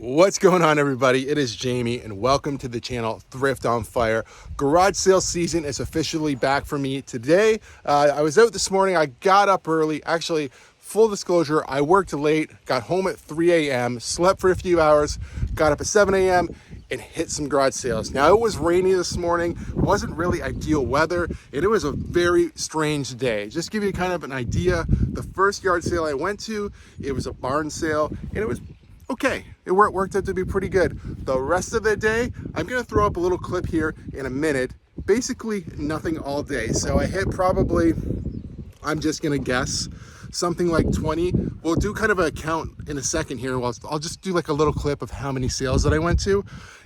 What's going on, everybody? It is Jamie and welcome to the channel Thrift on Fire. Garage sale season is officially back for me today. I was out this morning. I got up early. Actually, full disclosure, I worked late, got home at 3 a.m., slept for a few hours, got up at 7 a.m. and hit some garage sales. Now, it was rainy this morning, wasn't really ideal weather, and it was a very strange day. Just to give you kind of an idea, the first yard sale I went to, it was a barn sale, and it was okay. It worked out to be pretty good. The rest of the day, I'm gonna throw up a little clip here in a minute. Basically, nothing all day. So I hit probably, I'm just gonna guess, something like 20. We'll do kind of a count in a second here. I'll just do like a little clip of how many sales that I went to.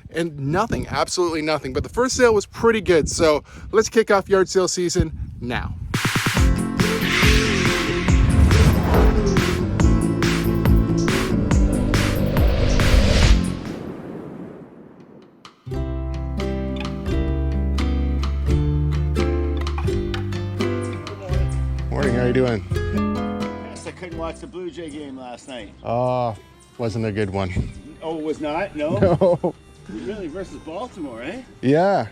And nothing, absolutely nothing. But the first sale was pretty good. So let's kick off yard sale season now. Morning, how you doing? I couldn't watch the Blue Jay game last night. Wasn't a good one. Oh, it was not? No? No. Really, versus Baltimore, eh? Yeah.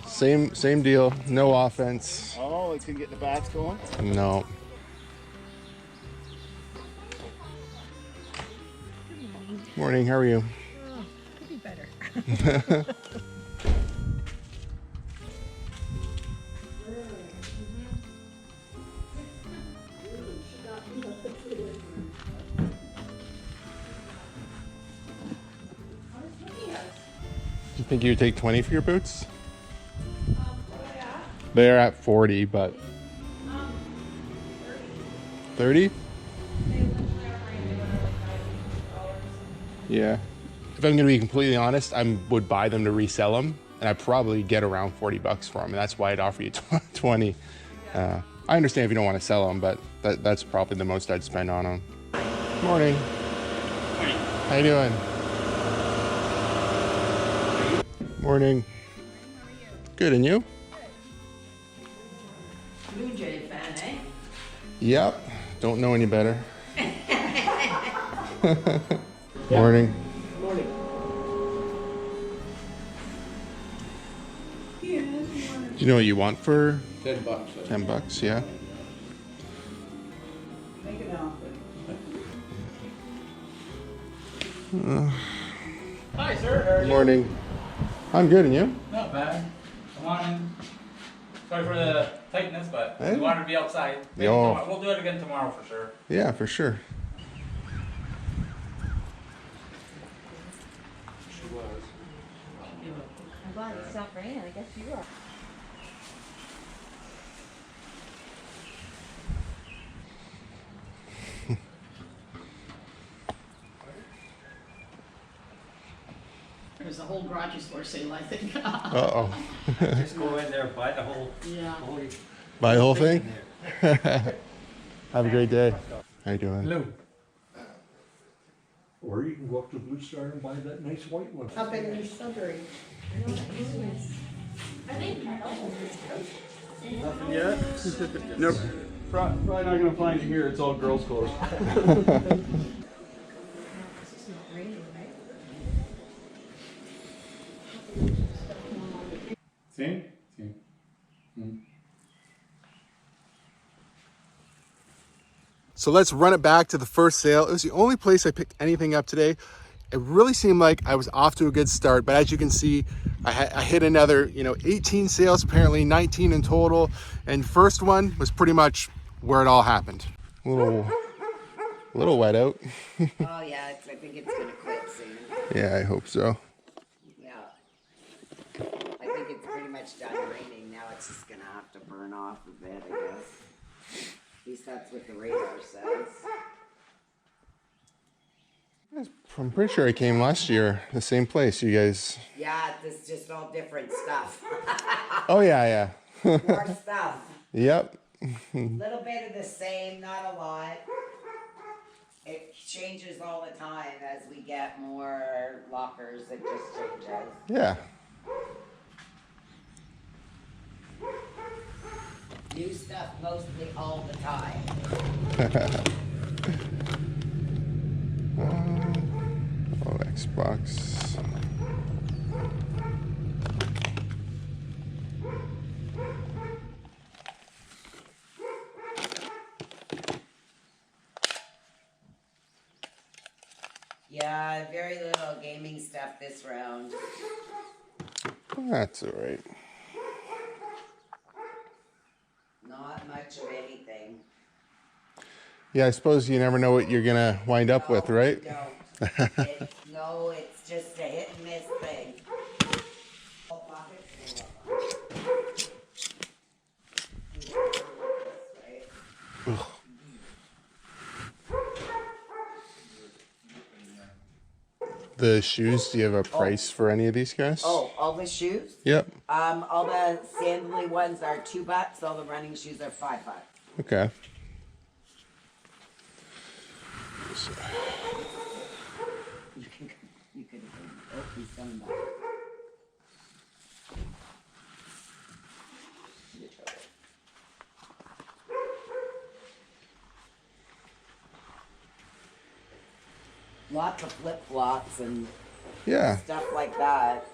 Same deal. No offense. Oh, they couldn't get the bats going? No. Morning, how are you? Oh, could be better. Do you think you would take 20 for your boots? They're at 40, but 30? Yeah. If I'm gonna be completely honest, I would buy them to resell them, and I'd probably get around 40 bucks for them, and that's why I'd offer you 20. I understand if you don't want to sell them, but that's probably the most I'd spend on them. Morning. Morning. How you doing? Morning. How are you? Good, and you? Blue Jay fan, eh? Yep. Don't know any better. Morning. Morning. Do you know what you want for $10. 10 bucks? Yeah. Make it offer. Hi, sir. How are you? Morning. I'm good, and you? Not bad. Come on in. Sorry for the tightness, but Hey. we wanted to be outside. Maybe Yo. tomorrow. We'll do it again tomorrow for sure. Yeah, for sure. She was. I'm glad it stopped raining. I guess you are. There's a whole garage for sale, I think. Uh-oh. Just go in there, buy the whole, Yeah. Buy the whole thing? Have a great day. How you doing? Hello. Or you can go up to Blue Star and buy that nice white one. Up in Sudbury. Nothing yet? Nope. Probably not going to find you here. It's all girls' clothes. It's not raining, right? Same? So let's run it back to the first sale. It was the only place I picked anything up today. It really seemed like I was off to a good start, but as you can see, I hit another, 18 sales, apparently 19 in total. And first one was pretty much where it all happened. A little wet out. Oh, yeah, I think it's gonna quit soon. Yeah, I hope so. Yeah. I think it's pretty much done raining. Now it's just gonna have to burn off a bit, I guess. At least that's what the radar says. I'm pretty sure I came last year, the same place, you guys. Yeah, this is just all different stuff. Oh, yeah. More stuff. Yep. Little bit of the same, not a lot. It changes all the time as we get more lockers. It just changes. Yeah. New stuff mostly all the time. Xbox. Yeah, very little gaming stuff this round. That's all right. Not much of anything. Yeah, I suppose you never know what you're gonna wind up with, right? No, no, it's just a hit and miss thing. The shoes, do you have a price for any of these guys? Oh, all the shoes? Yep. All the sandally ones are $2. All the running shoes are $5. Okay. You could he's coming back. Lots of flip-flops and Yeah. stuff like that.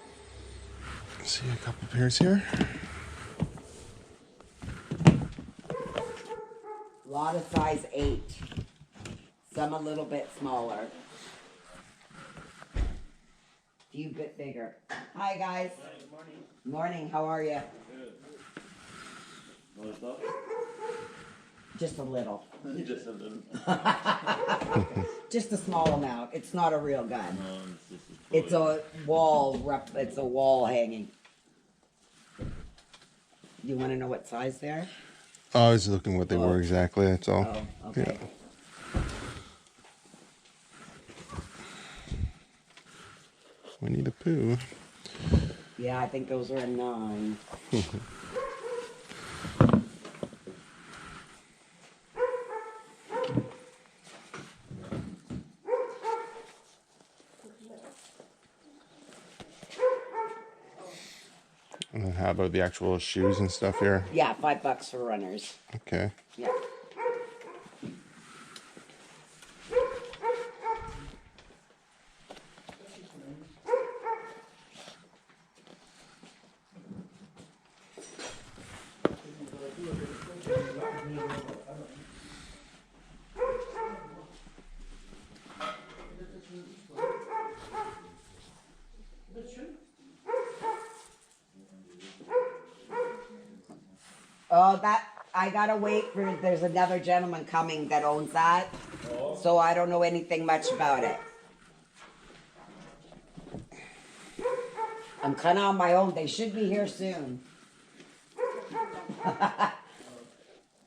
See a couple pairs here. A lot of size 8. Some a little bit smaller. A few bit bigger. Hi guys. Good morning. Morning, how are you? Good. Just a little. Just a little. Just a small amount. It's not a real gun. No, it's just a It's a wall it's a wall hanging. You want to know what size they are? Oh, I was looking what they were exactly, that's all. Oh, okay. Winnie the Pooh. Yeah, I think those are a 9. And then how about the actual shoes and stuff here? Yeah, $5 for runners. Okay. Yeah. Oh, that I gotta wait for. There's another gentleman coming that owns that, so I don't know anything much about it. I'm kind of on my own. They should be here soon.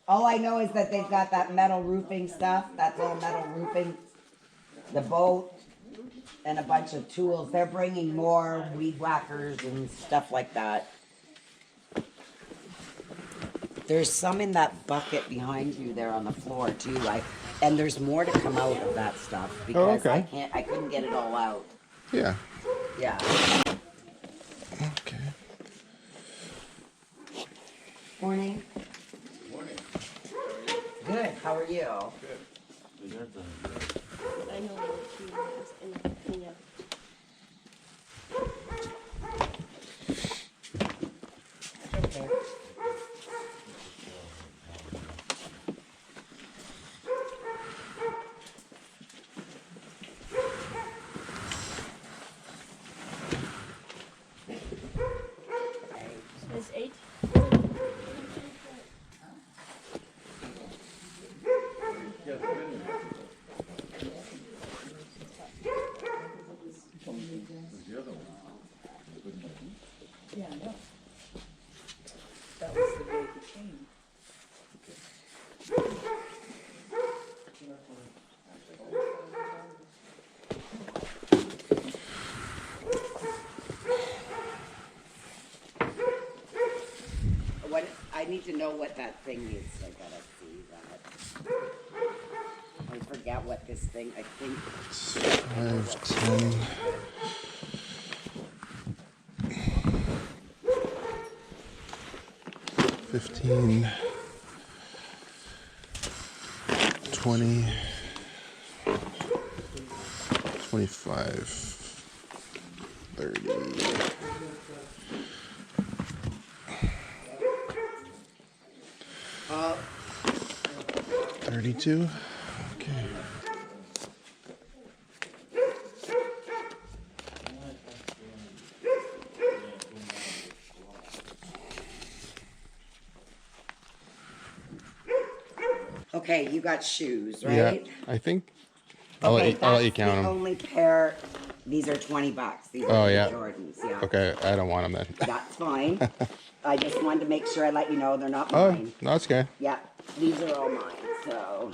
All I know is that they've got that metal roofing stuff. That's all metal roofing. The boat and a bunch of tools. They're bringing more weed whackers and stuff like that. There's some in that bucket behind you there on the floor too. And there's more to come out of that stuff because okay. I couldn't get it all out. Yeah. Yeah. Okay. Morning. morning. Good. How are you? Good. I know what she has in yeah. Okay. It's 8. Yeah, I know. That was the day he came. What I need to know what that thing is. I gotta see that. I forget what this thing. I think. 5, 10. 15, 20, 25. 30. 32. Okay. Okay, you got shoes, Yeah, right? I think I'll let you that's count the them. only pair. These are $20. These are Oh, the yeah. Jordans. Yeah. Okay, I don't want them then. That's fine. I just wanted to make sure I let you know they're not Oh, mine. no, it's okay. Yeah, these are all mine. So.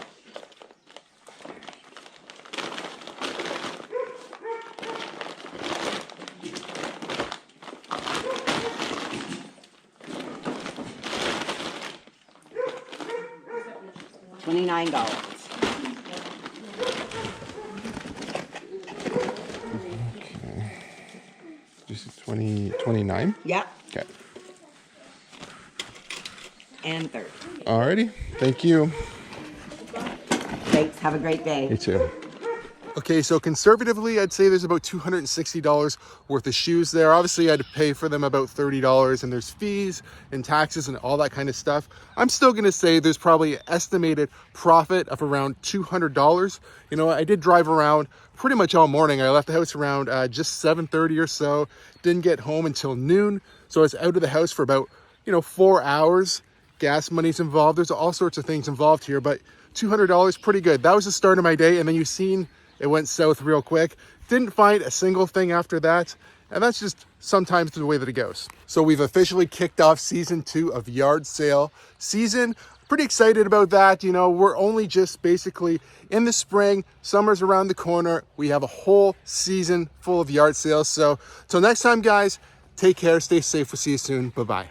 $29. Just 29. Yep, Okay. and 30. Alrighty. Thank you. Thanks. Have a great day. You too. Okay, so conservatively, I'd say there's about $260 worth of shoes there. Obviously, I had to pay for them about $30, and there's fees and taxes and all that kind of stuff. I'm still gonna say there's probably an estimated profit of around $200. You know, I did drive around pretty much all morning. I left the house around just 7:30 or so. Didn't get home until noon, so I was out of the house for about, 4 hours. Gas money's involved. There's all sorts of things involved here, but $200, pretty good. That was the start of my day, and then you've seen it went south real quick. Didn't find a single thing after that, and that's just sometimes the way that it goes. So we've officially kicked off season 2 of yard sale season. Pretty excited about that. We're only just basically in the spring. Summer's around the corner. We have a whole season full of yard sales. So till next time, guys, take care, stay safe. We'll see you soon. Bye-bye.